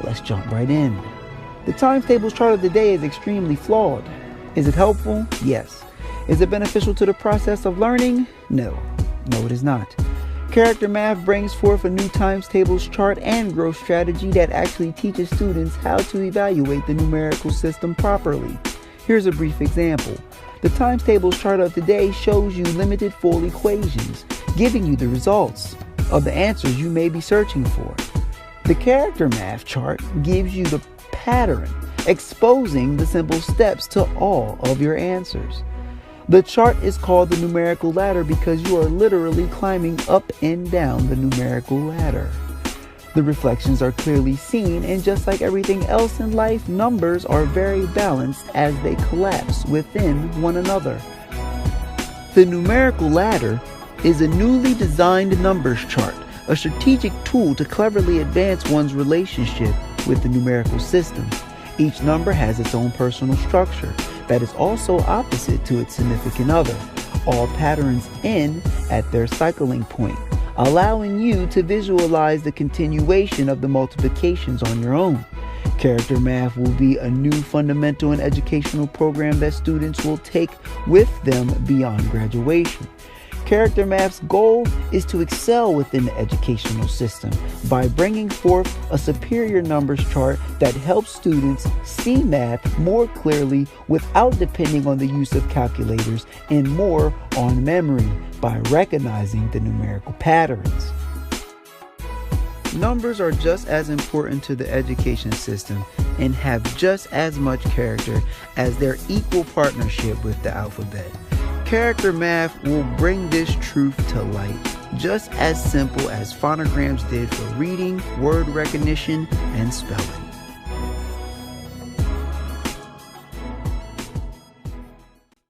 Let's jump right in. The times tables chart of the day is extremely flawed. Is it helpful? Yes. Is it beneficial to the process of learning? No. No, it is not. Character math brings forth a new times tables chart and growth strategy that actually teaches students how to evaluate the numerical system properly. Here's a brief example. The times tables chart of today shows you limited full equations, giving you the results of the answers you may be searching for. The character math chart gives you the pattern, exposing the simple steps to all of your answers. The chart is called the numerical ladder because you are literally climbing up and down the numerical ladder. The reflections are clearly seen, and just like everything else in life, numbers are very balanced as they collapse within one another. The numerical ladder is a newly designed numbers chart, a strategic tool to cleverly advance one's relationship with the numerical system. Each number has its own personal structure that is also opposite to its significant other. All patterns end at their cycling point, allowing you to visualize the continuation of the multiplications on your own. Character math will be a new fundamental and educational program that students will take with them beyond graduation. Character math's goal is to excel within the educational system by bringing forth a superior numbers chart that helps students see math more clearly without depending on the use of calculators and more on memory by recognizing the numerical patterns. Numbers are just as important to the education system and have just as much character as their equal partnership with the alphabet. Character math will bring this truth to light, just as simple as phonograms did for reading, word recognition, and spelling.